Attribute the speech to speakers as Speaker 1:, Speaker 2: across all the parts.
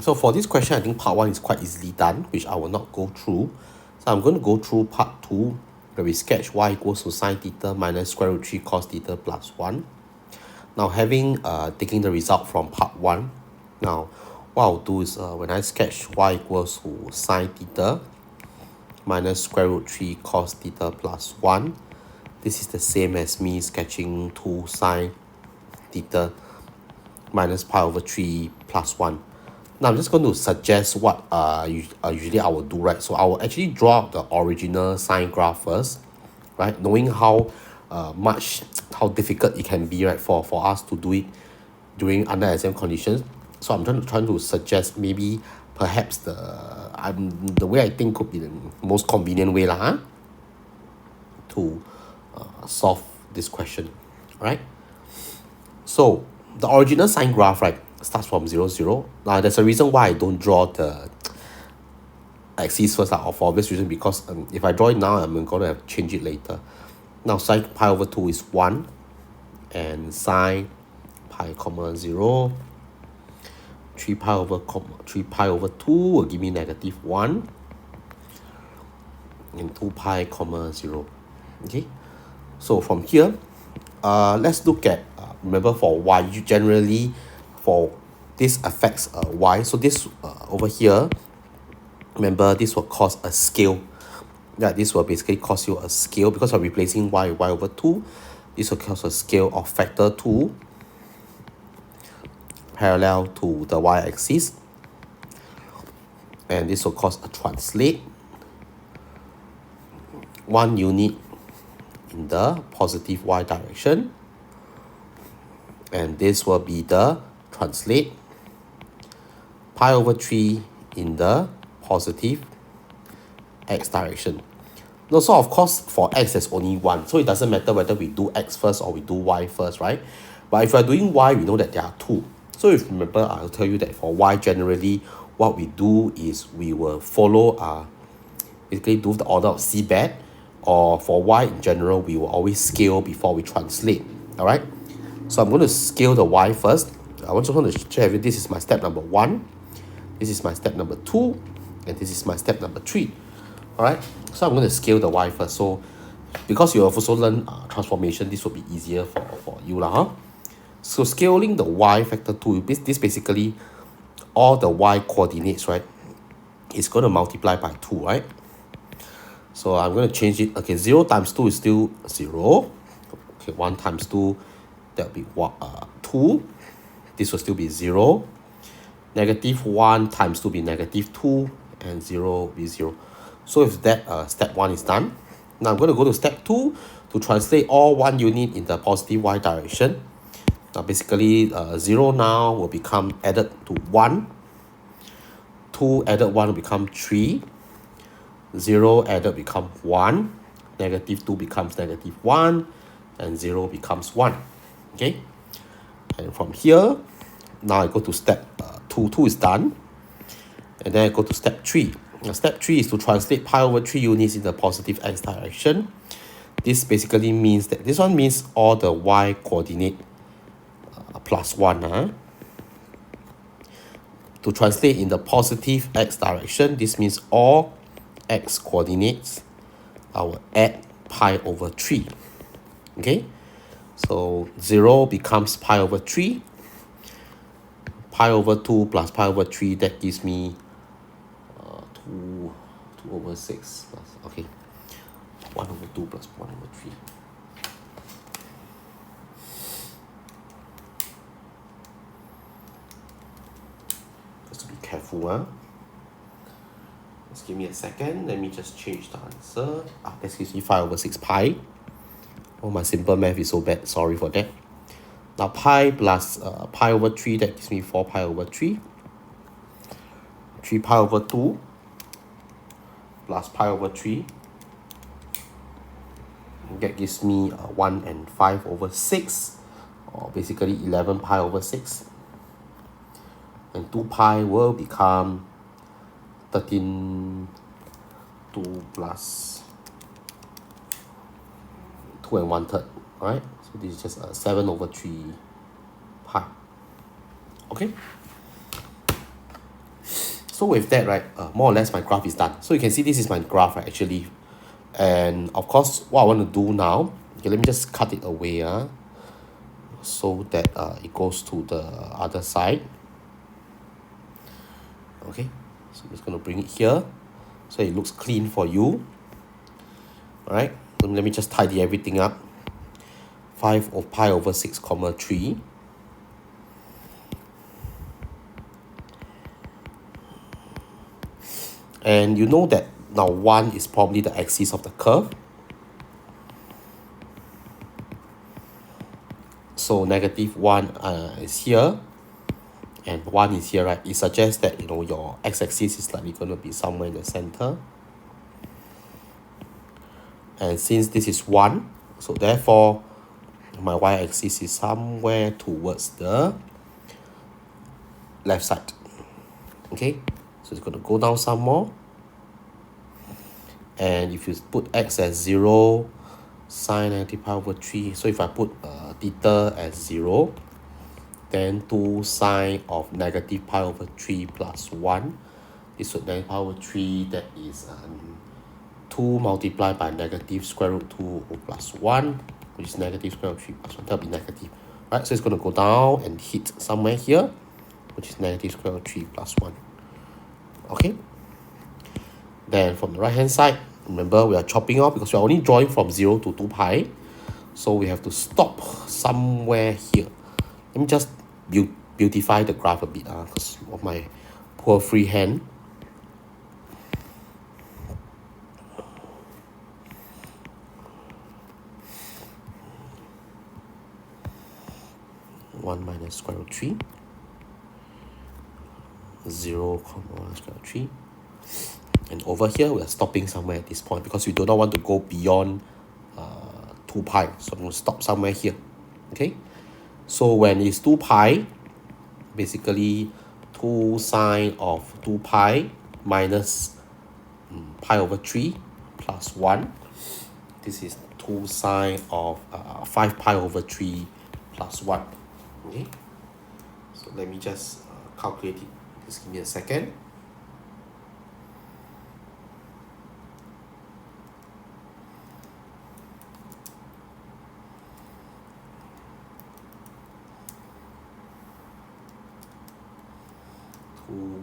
Speaker 1: So for this question, I think part 1 is quite easily done, which I will not go through. So I'm going to go through part 2, where we sketch y equals to sine theta minus square root 3 cos theta plus 1. Now having taking the result from part 1, now what I'll do is when I sketch y equals to sine theta minus square root 3 cos theta plus 1, this is the same as me sketching 2 sine theta minus pi over 3 plus 1. Now I'm just going to suggest what usually I will do, right? So I will actually draw out the original sine graph first, right? Knowing how how difficult it can be, right, for us to do it during under exam conditions. So I'm trying to suggest maybe perhaps the way I think could be the most convenient way lah, to solve this question, right? So the original sine graph, right, starts from 0, 0. Now there's a reason why I don't draw the axis first, or for obvious reason, because if I draw it now, I'm going to have to change it later. Now sine pi over 2 is 1, and sine pi comma 0, 3 pi over 2 will give me negative 1, and 2 pi comma 0. Okay, so from here, let's look at remember for y, generally for this affects y. So this over here, remember this will cause a scale. Yeah, this will basically cause you a scale because of replacing y with y over 2. This will cause a scale of factor 2 parallel to the y-axis, and this will cause a translate 1 unit in the positive y direction, and this will be the translate pi over 3 in the positive x direction. No, so of course for x there's only 1, so it doesn't matter whether we do x first or we do y first, right? But if we're doing y, we know that there are 2. So if you remember, I'll tell you that for y, generally what we do is we will follow basically do the order of seabed, or for y in general we will always scale before we translate. All right, so I'm going to scale the y first. I just want to share with you, this is my step number 1, this is my step number 2, and this is my step number 3. All right, so I'm going to scale the y first. So because you have also learned transformation, this will be easier for you lah, huh? So scaling the y factor 2, this basically all the y coordinates, right, is going to multiply by 2, right? So I'm going to change it. Okay, 0 times 2 is still 0. Okay, 1 times 2, that will be 2. This will still be 0. Negative 1 times 2 will be negative 2, and 0 will be 0. So if that step 1 is done, now I'm going to go to step 2 to translate all 1 unit in the positive y direction. Now basically 0 now will become added to 1. 2 added 1 will become 3. 0 added become 1. Negative 2 becomes negative 1. And 0 becomes 1. Okay. And from here, now I go to step 2. 2 is done. And then I go to step 3. Now step 3 is to translate pi over 3 units in the positive x direction. This basically means that this one means all the y coordinate plus 1. To translate in the positive x direction, this means all x coordinates, I will add pi over 3. Okay, so 0 becomes pi over 3. Pi over 2 plus pi over 3, that gives me 2 over 6 plus, okay, 1 over 2 plus 1 over 3. Just to be careful, Just give me a second. Let me just change the answer. That gives me 5 over 6 pi. Oh, my simple math is so bad. Sorry for that. Now pi plus pi over 3, that gives me 4 pi over 3. 3 pi over 2 plus pi over 3. That gives me 1 and 5 over 6. Or basically 11 pi over 6. And 2 pi will become 13, 2 plus 2 and 1/3. Alright, so this is just 7 over 3 pi. Okay. So with that, right, more or less my graph is done. So you can see this is my graph, right, actually. And of course, what I want to do now, okay, let me just cut it away, so that it goes to the other side. Okay, so I'm just going to bring it here so it looks clean for you. All right, so let me just tidy everything up. 5 of pi over 6 comma 3. And you know that now 1 is probably the axis of the curve. So negative 1 is here and 1 is here, right? It suggests that, you know, your x-axis is likely going to be somewhere in the center. And since this is 1, so therefore my y-axis is somewhere towards the left side. Okay, so it's going to go down some more. And if you put x as 0, sine negative pi over 3. So if I put theta as 0, then 2 sine of negative pi over 3 plus 1. This would negative pi over 3, that is 2 multiplied by negative square root 2 plus 1, which is negative square root 3 plus 1. That will be negative. Right, so it's going to go down and hit somewhere here, which is negative square root 3 plus 1. Okay. Then from the right hand side, remember we are chopping off because we are only drawing from 0 to 2 pi. So we have to stop somewhere here. Let me just beautify the graph a bit because of my poor free hand. One minus square root 3. 0, square root 3. And over here, we are stopping somewhere at this point because we do not want to go beyond 2 pi. So I'm going to stop somewhere here. Okay. So when it's 2 pi, basically 2 sine of 2 pi minus pi over 3 plus 1. This is 2 sine of 5 pi over 3 plus 1. Okay. So let me just calculate it. Just give me a second.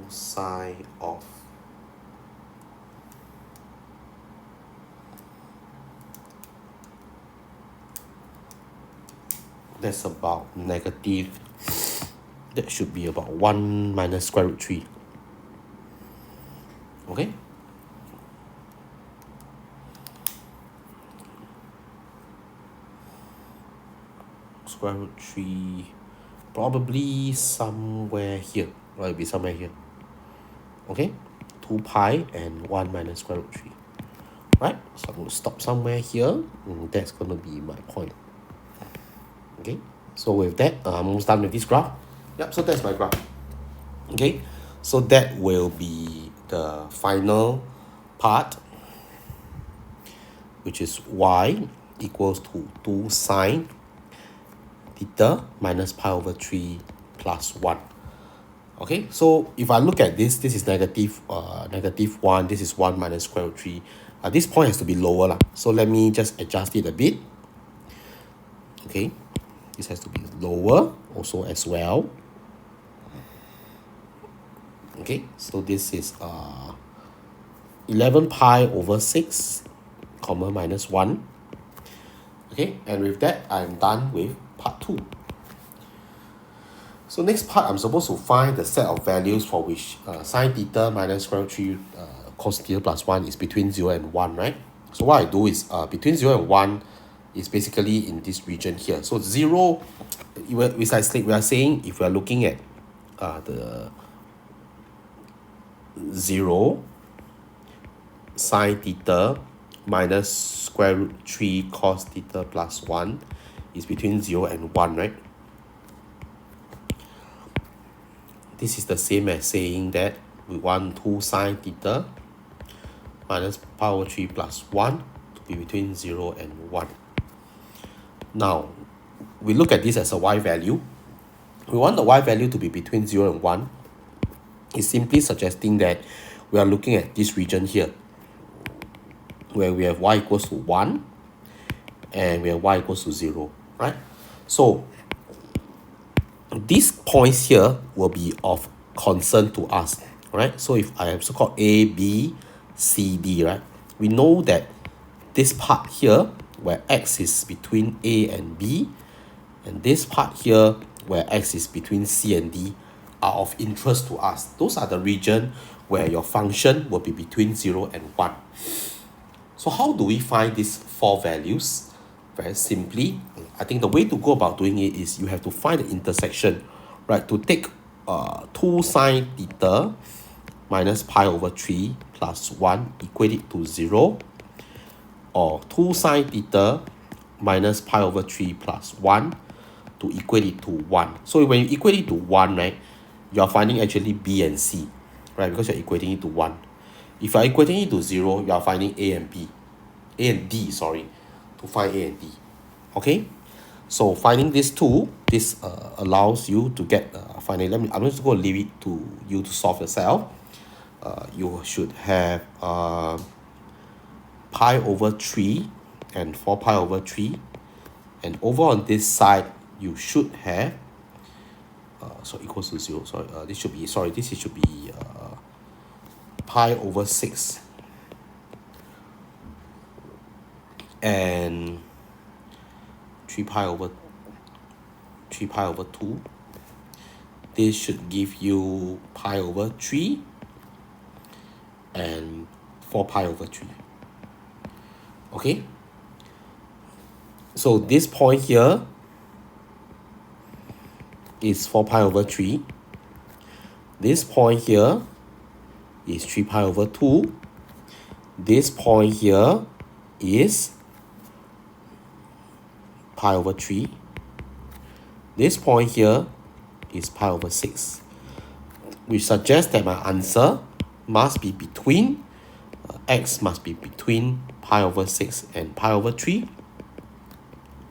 Speaker 1: Sine of that's about negative, that should be about 1 minus square root 3. Okay, square root 3 probably somewhere here, right? It'll be somewhere here. Okay, 2 pi and 1 minus square root 3. Right, so I'm going to stop somewhere here, and that's going to be my point. Okay, so with that, I'm almost done with this graph. Yep, so that's my graph. Okay, so that will be the final part, which is y equals to 2 sine theta minus pi over 3 plus 1. Okay, so if I look at this, this is negative 1, this is 1 minus square root 3. This point has to be lower. So let me just adjust it a bit. Okay, this has to be lower also as well. Okay, so this is 11 pi over 6, comma minus 1. Okay, and with that, I'm done with part 2. So next part, I'm supposed to find the set of values for which sine theta minus square root 3 cos theta plus 1 is between 0 and 1, right? So what I do is between 0 and 1 is basically in this region here. So 0, we are saying if we are looking at the 0 sine theta minus square root 3 cos theta plus 1 is between 0 and 1, right? This is the same as saying that we want 2 sine theta minus pi over 3 plus 1 to be between 0 and 1. Now, we look at this as a y value. We want the y value to be between 0 and 1. is simply suggesting that we are looking at this region here, where we have y equals to 1 and we have y equals to 0, right? So these points here will be of concern to us, right? So if I have so-called A, B, C, D, right? We know that this part here, where x is between A and B, and this part here, where x is between C and D, are of interest to us. Those are the region where your function will be between 0 and 1. So how do we find these four values? Very simply, I think the way to go about doing it is you have to find the intersection, right? To take 2 sine theta minus pi over 3 plus 1, equate it to 0, or 2 sine theta minus pi over 3 plus 1 to equate it to 1. So when you equate it to 1, right, you're finding actually B and C, right, because you're equating it to 1. If you're equating it to 0, you're finding A and D, sorry, to find A and D. Okay, so finding these two, this allows you to get finally. I'm just going to leave it to you to solve yourself. You should have pi over 3 and 4 pi over 3, and over on this side you should have so equals to 0. Sorry, this should be pi over 6 and 3 pi over 2. This should give you pi over 3 and 4 pi over 3. Okay, so this point here is 4 pi over 3. This point here is 3 pi over 2. This point here is pi over 3. This point here is pi over 6, which suggests that my answer must be between x must be between pi over 6 and pi over 3,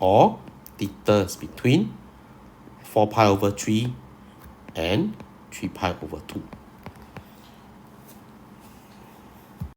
Speaker 1: or theta is between 4 pi over 3 and 3 pi over 2.